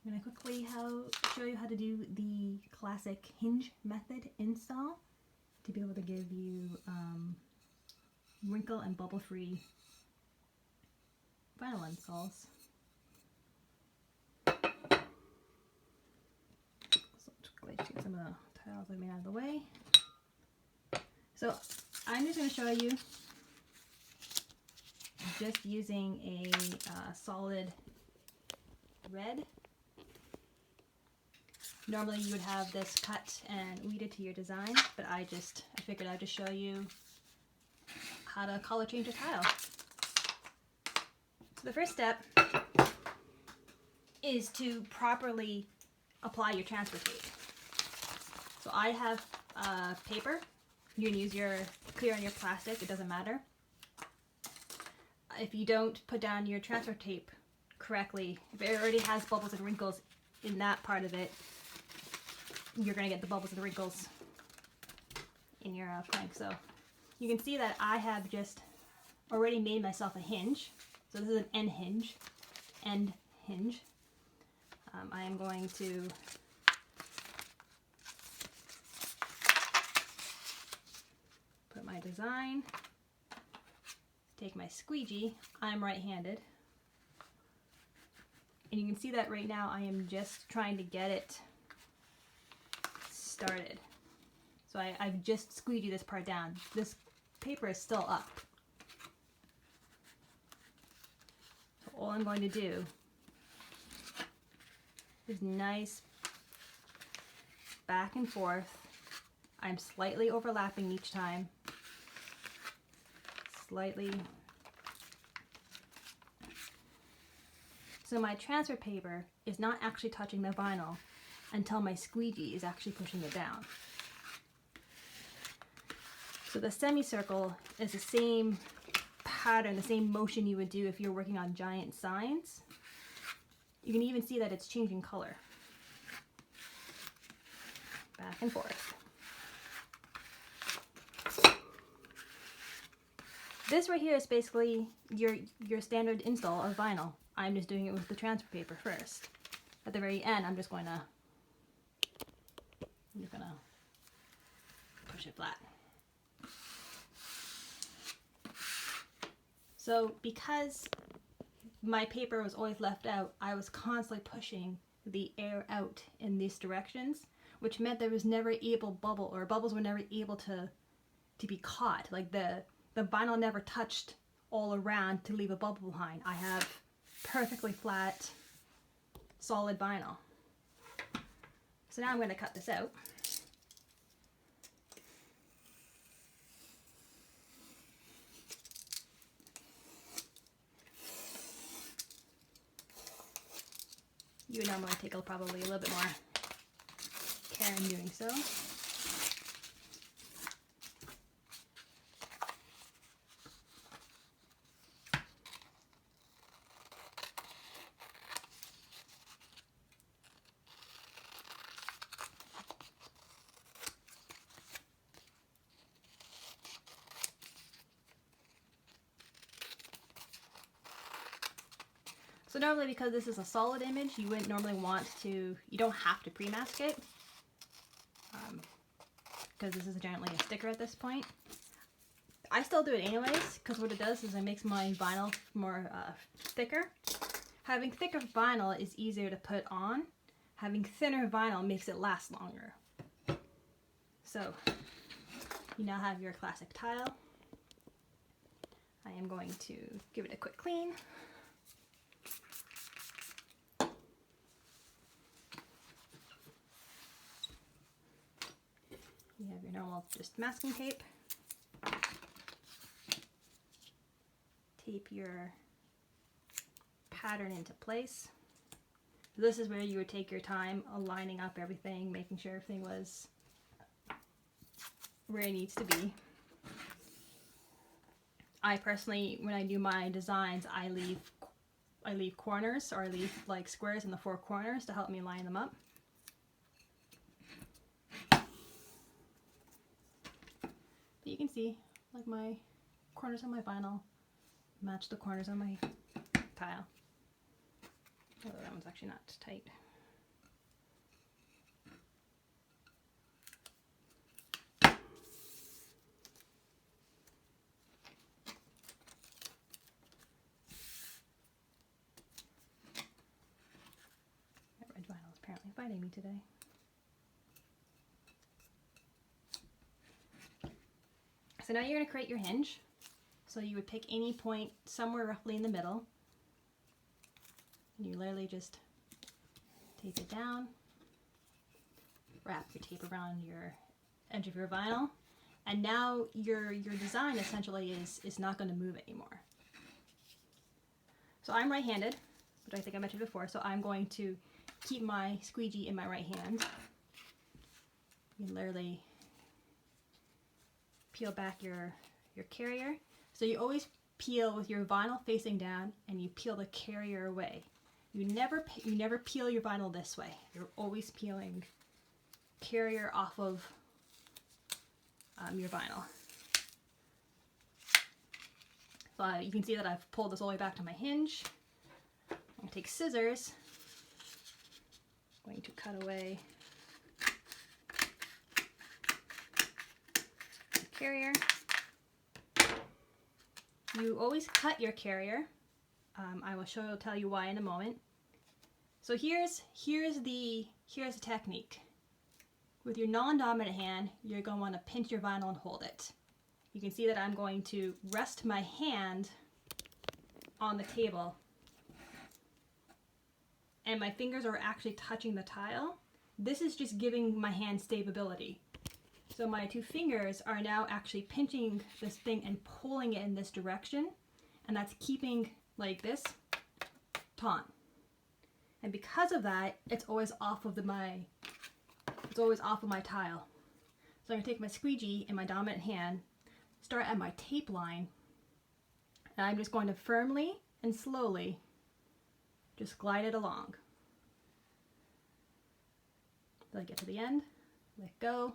I'm going to quickly show you how to do the classic Hinge Method install to be able to give you wrinkle and bubble free vinyl installs. So just quickly get some of the tiles I made out of the way. So I'm just going to show you just using a solid red. Normally you would have this cut and weeded to your design, but I figured I'd just show you how to color change a tile. So the first step is to properly apply your transfer tape. So I have paper. You can use your clear on your plastic, it doesn't matter. If you don't put down your transfer tape correctly, if it already has bubbles and wrinkles in that part of it, you're going to get the bubbles and the wrinkles in your plank. So you can see that I have just already made myself a hinge. So this is an end hinge. I am going to put my design, take my squeegee. I'm right-handed. And you can see that right now I am just trying to get it started. So I've just squeegeed this part down. This paper is still up. So all I'm going to do is nice back and forth. I'm slightly overlapping each time. Slightly. So my transfer paper is not actually touching the vinyl until my squeegee is actually pushing it down. So the semicircle is the same pattern, the same motion you would do if you're working on giant signs. You can even see that it's changing color. Back and forth. This right here is basically your standard install of vinyl. I'm just doing it with the transfer paper first. At the very end, I'm just gonna push it flat. So because my paper was always left out, I was constantly pushing the air out in these directions, which meant there was never able bubbles were never able to be caught. Like the vinyl never touched all around to leave a bubble behind. I have perfectly flat, solid vinyl. So now I'm going to cut this out. You would normally take probably a little bit more care in doing so. So normally, because this is a solid image, you wouldn't normally want to, you don't have to pre-mask it, because this is generally a sticker at this point. I still do it anyways, because what it does is it makes my vinyl more thicker. Having thicker vinyl is easier to put on. Having thinner vinyl makes it last longer. So, you now have your classic tile. I am going to give it a quick clean. You have your normal just masking tape. Tape your pattern into place. This is where you would take your time aligning up everything, making sure everything was where it needs to be. I personally, when I do my designs, I leave corners, or I leave like squares in the four corners to help me line them up. But you can see, like, my corners on my vinyl match the corners on my tile. Although that one's actually not tight. fighting me today. So now you're going to create your hinge. So you would pick any point somewhere roughly in the middle. And you literally just tape it down. Wrap your tape around your edge of your vinyl. And now your design essentially is not going to move anymore. So I'm right-handed, which I think I mentioned before, so I'm going to keep my squeegee in my right hand. You can literally peel back your carrier. So you always peel with your vinyl facing down, and you peel the carrier away. You never peel your vinyl this way. You're always peeling carrier off of your vinyl. So you can see that I've pulled this all the way back to my hinge. I'm going to take scissors. I'm going to cut away the carrier. You always cut your carrier. I will tell you why in a moment. So here's the technique. With your non-dominant hand, you're going to want to pinch your vinyl and hold it. You can see that I'm going to rest my hand on the table, and my fingers are actually touching the tile. This is just giving my hand stability. So my two fingers are now actually pinching this thing and pulling it in this direction, and that's keeping like this taut. And because of that, it's always off of my tile. So I'm going to take my squeegee in my dominant hand, start at my tape line, and I'm just going to firmly and slowly just glide it along. Till I get to the end, let go,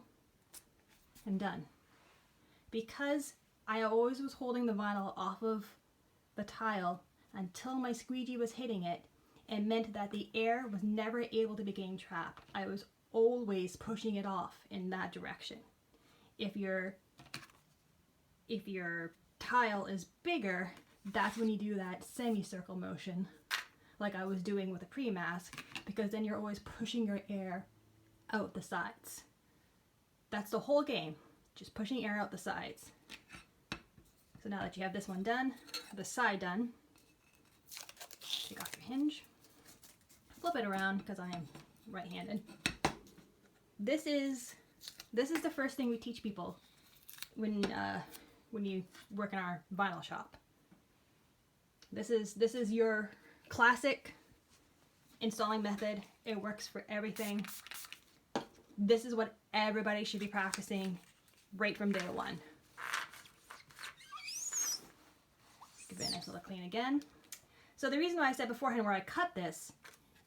and done. Because I always was holding the vinyl off of the tile until my squeegee was hitting it, it meant that the air was never able to be getting trapped. I was always pushing it off in that direction. If your tile is bigger, that's when you do that semicircle motion like I was doing with a pre-mask, because then you're always pushing your air out the sides. That's the whole game, just pushing air out the sides. So now that you have this one done, the side done, take off your hinge, flip it around because I am right-handed. This is the first thing we teach people when you work in our vinyl shop. This is your classic installing method. It works for everything. This is what everybody should be practicing right from day one. Give it a nice little clean again. So the reason why I said beforehand where I cut this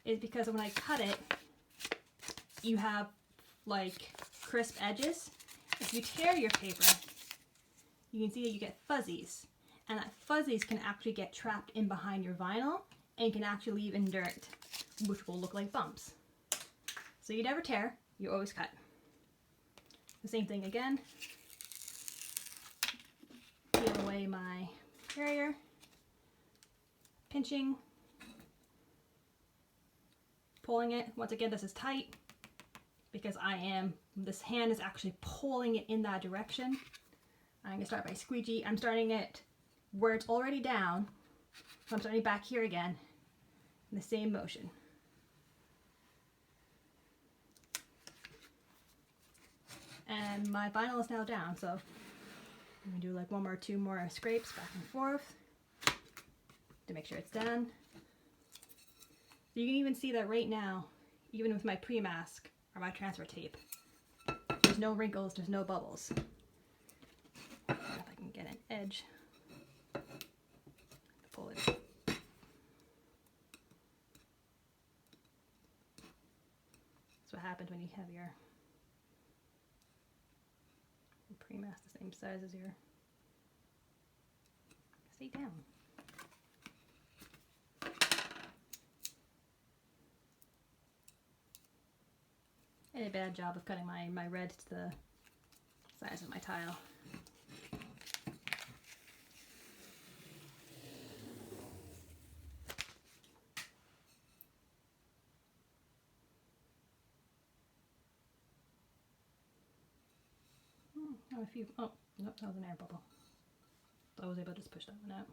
is because when I cut it, you have like crisp edges. If you tear your paper, you can see that you get fuzzies, and that fuzzies can actually get trapped in behind your vinyl and can actually leave in dirt, which will look like bumps. So you never tear, you always cut. The same thing again. Peel away my carrier, pinching, pulling it. Once again, this is tight because this hand is actually pulling it in that direction. I'm going to start by squeegee. I'm starting it where it's already down, so I'm starting back here again in the same motion. And my vinyl is now down, so I'm going to do like one or two more scrapes back and forth to make sure it's done. So you can even see that right now, even with my pre-mask or my transfer tape, there's no wrinkles, there's no bubbles. If I can get an edge, pull it. That's what happens when you have your pre-mask the same size as your, stay down. I did a bad job of cutting my red to the size of my tile. Oh, if you, oh, nope, that was an air bubble. So I was able to just push that one out.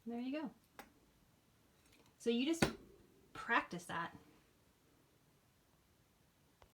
There you go. So you just practice that